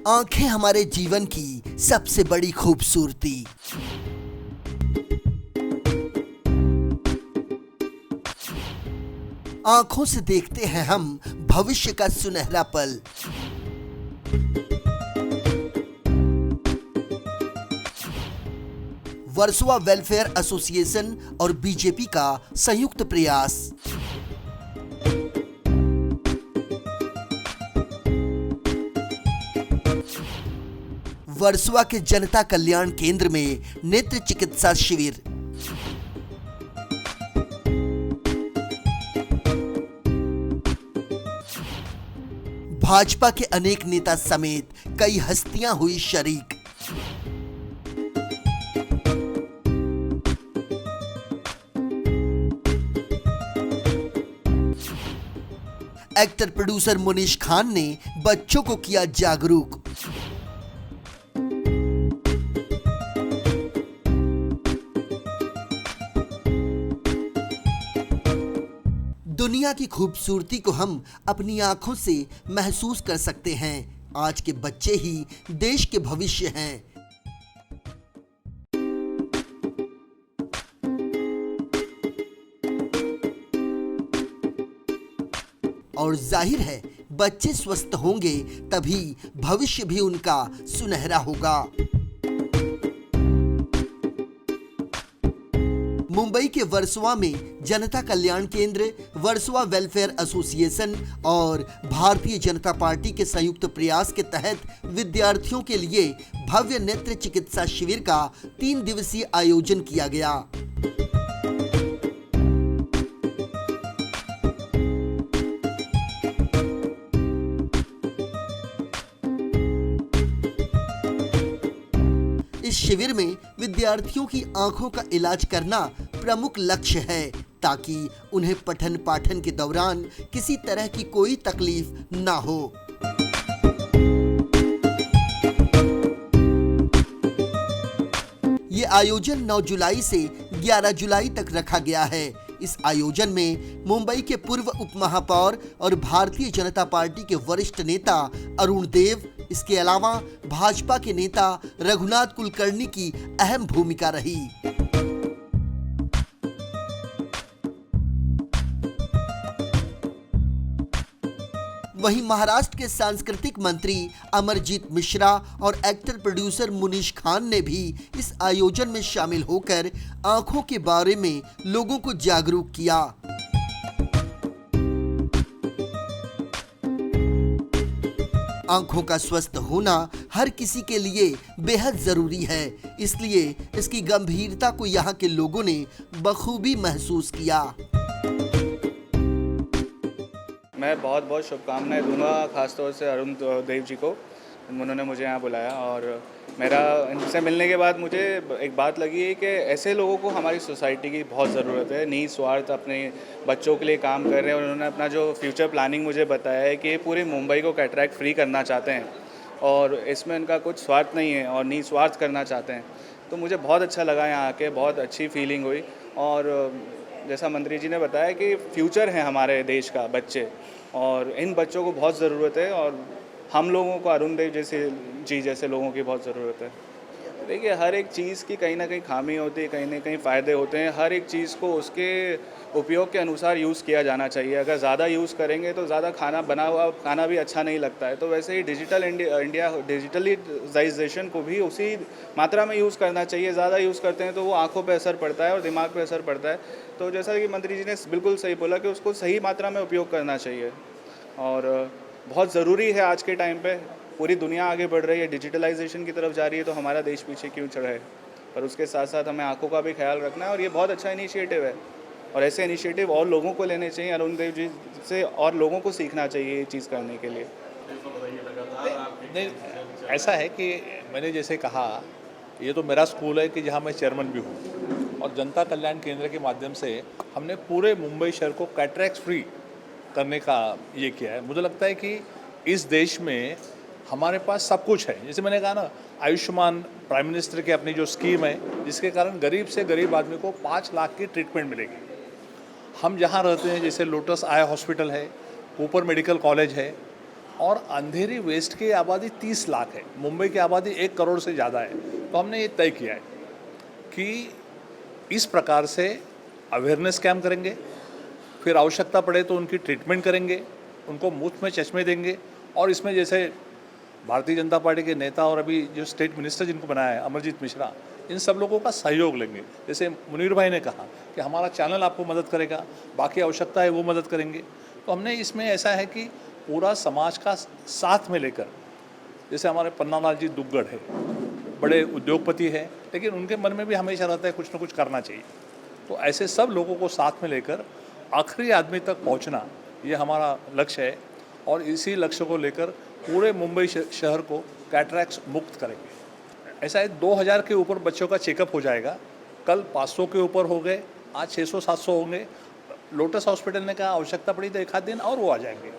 आंखें हमारे जीवन की सबसे बड़ी खूबसूरती। आंखों से देखते हैं हम भविष्य का सुनहरा पल। वर्सोवा वेलफेयर एसोसिएशन और बीजेपी का संयुक्त प्रयास। वर्सोवा के जनता कल्याण केंद्र में नेत्र चिकित्सा शिविर। भाजपा के अनेक नेता समेत कई हस्तियां हुई शरीक। एक्टर प्रोड्यूसर मुनीश खान ने बच्चों को किया जागरूक। दुनिया की खूबसूरती को हम अपनी आंखों से महसूस कर सकते हैं। आज के बच्चे ही देश के भविष्य हैं। और जाहिर है, बच्चे स्वस्थ होंगे तभी भविष्य भी उनका सुनहरा होगा। मुंबई के वर्सोवा में जनता कल्याण केंद्र, वर्सोवा वेलफेयर एसोसिएशन और भारतीय जनता पार्टी के संयुक्त प्रयास के तहत विद्यार्थियों के लिए भव्य नेत्र चिकित्सा शिविर का 3 दिवसीय आयोजन किया गया। इस शिविर में विद्यार्थियों की आंखों का इलाज करना प्रमुख लक्ष्य है, ताकि उन्हें पठन पाठन के दौरान किसी तरह की कोई तकलीफ ना हो। ये आयोजन 9 जुलाई से 11 जुलाई तक रखा गया है। इस आयोजन में मुंबई के पूर्व उप महापौर और भारतीय जनता पार्टी के वरिष्ठ नेता अरुण देव, इसके अलावा भाजपा के नेता रघुनाथ कुलकर्णी की अहम भूमिका रही। वहीं महाराष्ट्र के सांस्कृतिक मंत्री अमरजीत मिश्रा और एक्टर प्रोड्यूसर मुनीश खान ने भी इस आयोजन में शामिल होकर आंखों के बारे में लोगों को जागरूक किया। आंखों का स्वस्थ होना हर किसी के लिए बेहद जरूरी है, इसलिए इसकी गंभीरता को यहाँ के लोगों ने बखूबी महसूस किया। मैं बहुत बहुत शुभकामनाएं दूंगा, खासतौर से अरुण देव जी को। उन्होंने मुझे यहाँ बुलाया और मेरा इनसे मिलने के बाद मुझे एक बात लगी है कि ऐसे लोगों को हमारी सोसाइटी की बहुत ज़रूरत है। निस्वार्थ अपने बच्चों के लिए काम कर रहे हैं और उन्होंने अपना जो फ्यूचर प्लानिंग मुझे बताया है कि पूरे मुंबई को कैटरैक्ट फ्री करना चाहते हैं और इसमें इनका कुछ स्वार्थ नहीं है और निस्वार्थ करना चाहते हैं। तो मुझे बहुत अच्छा लगा यहाँ आके, बहुत अच्छी फीलिंग हुई। और जैसा मंत्री जी ने बताया कि फ्यूचर है हमारे देश का बच्चे, और इन बच्चों को बहुत ज़रूरत है और हम लोगों को, अरुण देव जैसे लोगों की बहुत ज़रूरत है। देखिए, हर एक चीज़ की कहीं ना कहीं खामी होती है, कहीं ना कहीं फ़ायदे होते हैं। हर एक चीज़ को उसके उपयोग के अनुसार यूज़ किया जाना चाहिए। अगर ज़्यादा यूज़ करेंगे तो ज़्यादा खाना, बना हुआ खाना भी अच्छा नहीं लगता है। तो वैसे ही डिजिटलाइजेशन को भी उसी मात्रा में यूज़ करना चाहिए। ज़्यादा यूज़ करते हैं तो वो आँखों पर असर पड़ता है और दिमाग पर असर पड़ता है। तो जैसा कि मंत्री जी ने बिल्कुल सही बोला कि उसको सही मात्रा में उपयोग करना चाहिए और बहुत ज़रूरी है। आज के टाइम पे पूरी दुनिया आगे बढ़ रही है, डिजिटलाइजेशन की तरफ जा रही है, तो हमारा देश पीछे क्यों चढ़ा है। पर उसके साथ साथ हमें आंखों का भी ख्याल रखना है और ये बहुत अच्छा इनिशिएटिव है और ऐसे इनिशिएटिव और लोगों को लेने चाहिए। अरुण देव जी से और लोगों को सीखना चाहिए ये चीज़ करने के लिए। नहीं, ऐसा है कि मैंने जैसे कहा, ये तो मेरा स्कूल है कि जहाँ मैं चेयरमैन भी हूँ और जनता कल्याण केंद्र के माध्यम से हमने पूरे मुंबई शहर को कैटरैक्ट फ्री करने का ये किया है। मुझे लगता है कि इस देश में हमारे पास सब कुछ है। जैसे मैंने कहा ना, आयुष्मान प्राइम मिनिस्टर की अपनी जो स्कीम है, जिसके कारण गरीब से गरीब आदमी को 5 लाख की ट्रीटमेंट मिलेगी। हम जहाँ रहते हैं, जैसे लोटस आई हॉस्पिटल है, ऊपर मेडिकल कॉलेज है और अंधेरी वेस्ट की आबादी 30 लाख है, मुंबई की आबादी 1 करोड़ से ज़्यादा है। तो हमने ये तय किया है कि इस प्रकार से अवेयरनेस कैम्प करेंगे, फिर आवश्यकता पड़े तो उनकी ट्रीटमेंट करेंगे, उनको मुफ्त में चश्मे देंगे। और इसमें जैसे भारतीय जनता पार्टी के नेता और अभी जो स्टेट मिनिस्टर जिनको बनाया है अमरजीत मिश्रा, इन सब लोगों का सहयोग लेंगे। जैसे मुनीर भाई ने कहा कि हमारा चैनल आपको मदद करेगा, बाकी आवश्यकता है वो मदद करेंगे। तो हमने इसमें ऐसा है कि पूरा समाज का साथ में लेकर, जैसे हमारे पन्नालाल जी दुग्गड़ है, बड़े उद्योगपति है, लेकिन उनके मन में भी हमेशा रहता है कुछ ना कुछ करना चाहिए। तो ऐसे सब लोगों को साथ में लेकर आखिरी आदमी तक पहुंचना, ये हमारा लक्ष्य है। और इसी लक्ष्य को लेकर पूरे मुंबई शहर को कैटरैक्ट मुक्त करेंगे। ऐसा है 2000 के ऊपर बच्चों का चेकअप हो जाएगा। कल 500 के ऊपर हो गए, आज 600-700 होंगे। लोटस हॉस्पिटल ने कहा आवश्यकता पड़ी तो एक आध दिन और वो आ जाएंगे।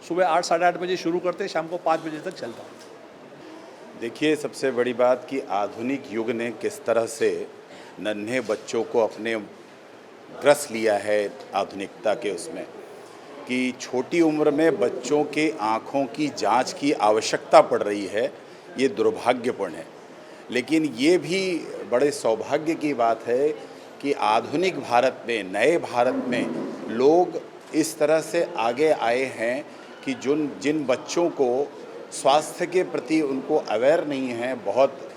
सुबह 8 साढ़े 8 बजे शुरू करते, शाम को 5 बजे तक चलता है। देखिए, सबसे बड़ी बात कि आधुनिक युग ने किस तरह से नन्हे बच्चों को अपने ग्रस लिया है आधुनिकता के उसमें, कि छोटी उम्र में बच्चों के आँखों की जांच की आवश्यकता पड़ रही है। ये दुर्भाग्यपूर्ण है, लेकिन ये भी बड़े सौभाग्य की बात है कि आधुनिक भारत में, नए भारत में लोग इस तरह से आगे आए हैं कि जिन बच्चों को स्वास्थ्य के प्रति उनको अवेयर नहीं है, बहुत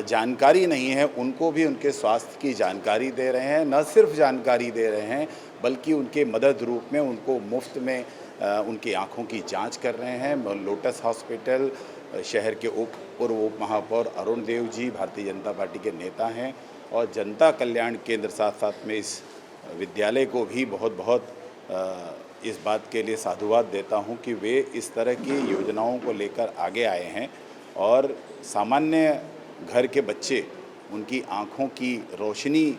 जानकारी नहीं है, उनको भी उनके स्वास्थ्य की जानकारी दे रहे हैं। न सिर्फ जानकारी दे रहे हैं, बल्कि उनके मदद रूप में उनको मुफ्त में उनकी आँखों की जांच कर रहे हैं। लोटस हॉस्पिटल, शहर के पूर्व उप महापौर अरुण देव जी भारतीय जनता पार्टी के नेता हैं, और जनता कल्याण केंद्र साथ साथ में इस विद्यालय को भी बहुत बहुत इस बात के लिए साधुवाद देता हूं कि वे इस तरह की योजनाओं को लेकर आगे आए हैं और सामान्य घर के बच्चे, उनकी आँखों की रोशनी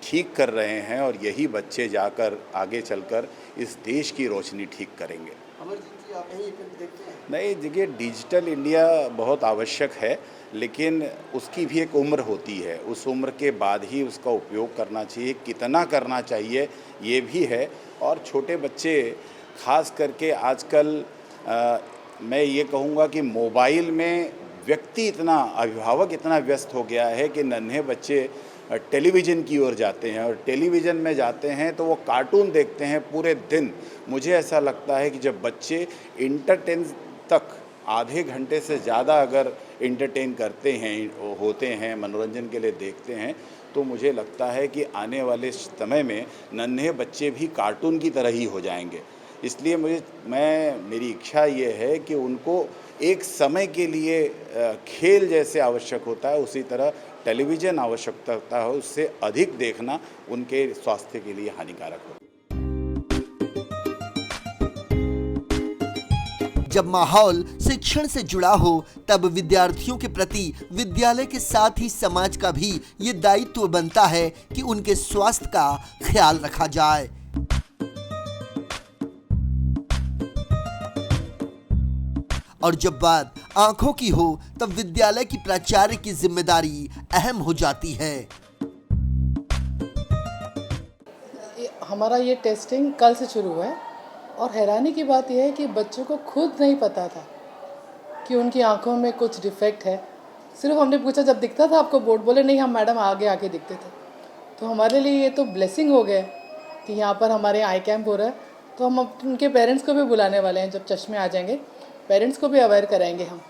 ठीक कर रहे हैं, और यही बच्चे जाकर आगे चलकर इस देश की रोशनी ठीक करेंगे। अमरजीत जी, आप यही देखते हैं? नहीं, देखिए, डिजिटल इंडिया बहुत आवश्यक है, लेकिन उसकी भी एक उम्र होती है। उस उम्र के बाद ही उसका उपयोग करना चाहिए। कितना करना चाहिए ये भी है। और छोटे बच्चे खास करके आजकल मैं ये कहूँगा कि मोबाइल में अभिभावक इतना व्यस्त हो गया है कि नन्हे बच्चे टेलीविज़न की ओर जाते हैं, और टेलीविज़न में जाते हैं तो वो कार्टून देखते हैं पूरे दिन। मुझे ऐसा लगता है कि जब बच्चे इंटरटेन तक आधे घंटे से ज़्यादा अगर इंटरटेन होते हैं, मनोरंजन के लिए देखते हैं, तो मुझे लगता है कि आने वाले समय में नन्हे बच्चे भी कार्टून की तरह ही हो जाएंगे। इसलिए मेरी इच्छा ये है कि उनको एक समय के लिए खेल जैसे आवश्यक होता है, उसी तरह टेलीविज़न आवश्यकता है, उससे अधिक देखना उनके स्वास्थ्य के लिए हानिकारक हो। जब माहौल शिक्षण से जुड़ा हो, तब विद्यार्थियों के प्रति विद्यालय के साथ ही समाज का भी ये दायित्व बनता है कि उनके स्वास्थ्य का ख्याल रखा जाए। और जब बात आंखों की हो, तब विद्यालय की प्राचार्य की जिम्मेदारी अहम हो जाती है। हमारा ये टेस्टिंग कल से शुरू हुआ है, और हैरानी की बात यह है कि बच्चों को खुद नहीं पता था कि उनकी आंखों में कुछ डिफेक्ट है। सिर्फ हमने पूछा, जब दिखता था आपको बोर्ड, बोले नहीं हम मैडम आगे दिखते थे। तो हमारे लिए ये तो ब्लेसिंग हो गया कि यहाँ पर हमारे आई कैंप हो रहा है। तो हम उनके पेरेंट्स को भी बुलाने वाले हैं। जब चश्मे आ जाएंगे, पेरेंट्स को भी अवेयर कराएंगे हम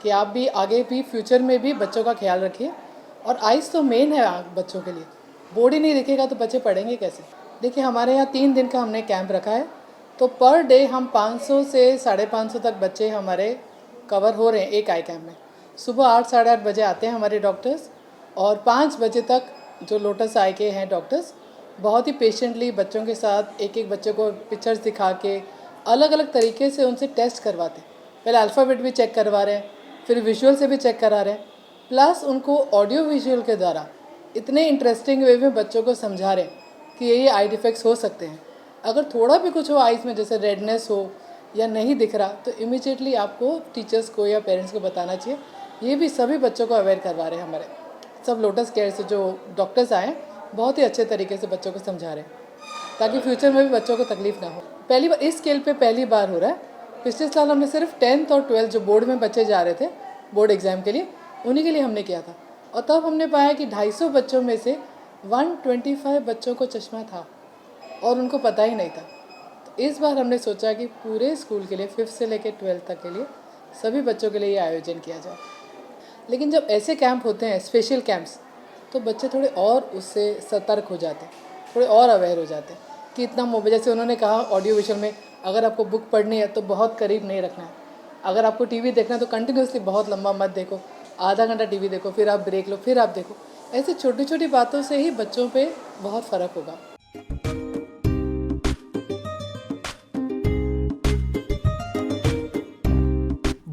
कि आप भी आगे भी फ्यूचर में भी बच्चों का ख्याल रखिए। और आइज़ तो मेन है बच्चों के लिए। बोर्ड ही नहीं दिखेगा तो बच्चे पढ़ेंगे कैसे। देखिए, हमारे यहाँ 3 दिन का हमने कैंप रखा है, तो पर डे हम 500 से 550 तक बच्चे हमारे कवर हो रहे हैं एक आई कैंप में। सुबह 8 साढ़े 8 बजे आते हैं हमारे डॉक्टर्स, और 5 बजे तक जो लोटस आई के हैं डॉक्टर्स बहुत ही पेशेंटली बच्चों के साथ एक एक बच्चे को पिक्चर्स दिखा के अलग अलग तरीके से उनसे टेस्ट करवाते हैं। पहले अल्फ़ाबेट भी चेक करवा रहे हैं, फिर विजुअल से भी चेक करा रहे हैं, प्लस उनको ऑडियो विजुअल के द्वारा इतने इंटरेस्टिंग वे में बच्चों को समझा रहे हैं कि ये आई डिफेक्ट्स हो सकते हैं। अगर थोड़ा भी कुछ हो आइज़ में, जैसे रेडनेस हो या नहीं दिख रहा, तो इमीडिएटली आपको टीचर्स को या पेरेंट्स को बताना चाहिए। ये भी सभी बच्चों को अवेयर करवा रहे हैं। हमारे सब लोटस केयर से जो डॉक्टर्स आए बहुत ही अच्छे तरीके से बच्चों को समझा रहे हैं, ताकि फ्यूचर में भी बच्चों को तकलीफ़ ना हो। पहली बार इस स्केल पे पहली बार हो रहा है, पिछले साल हमने सिर्फ 10th और 12th जो बोर्ड में बच्चे जा रहे थे बोर्ड एग्ज़ाम के लिए, उन्हीं के लिए हमने किया था। और तब हमने पाया कि 250 बच्चों में से 125 बच्चों को चश्मा था और उनको पता ही नहीं था। तो इस बार हमने सोचा कि पूरे स्कूल के लिए 5th से लेकर 12th तक के लिए सभी बच्चों के लिए ये आयोजन किया जाए। लेकिन जब ऐसे कैंप होते हैं, स्पेशल कैंप्स, तो बच्चे थोड़े और उससे सतर्क हो जाते हैं, थोड़े और अवेयर हो जाते हैं कि इतना मोबाइल, जैसे उन्होंने कहा ऑडियो विजुअल में, अगर आपको बुक पढ़नी है तो बहुत करीब नहीं रखना है। अगर आपको टीवी देखना है तो कंटिन्यूसली बहुत लंबा मत देखो, आधा घंटा टीवी देखो, फिर आप ब्रेक लो, फिर आप देखो। ऐसे छोटी छोटी बातों से ही बच्चों पे बहुत फ़र्क होगा।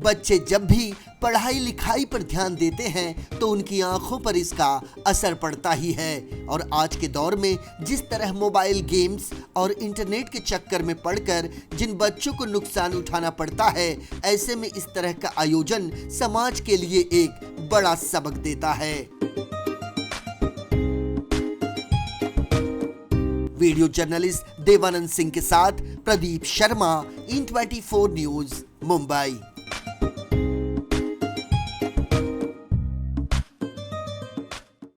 बच्चे जब भी पढ़ाई लिखाई पर ध्यान देते हैं तो उनकी आंखों पर इसका असर पड़ता ही है। और आज के दौर में जिस तरह मोबाइल गेम्स और इंटरनेट के चक्कर में पड़कर जिन बच्चों को नुकसान उठाना पड़ता है, ऐसे में इस तरह का आयोजन समाज के लिए एक बड़ा सबक देता है। वीडियो जर्नलिस्ट देवानंद सिंह के साथ प्रदीप शर्मा, इन 24 न्यूज़, मुंबई।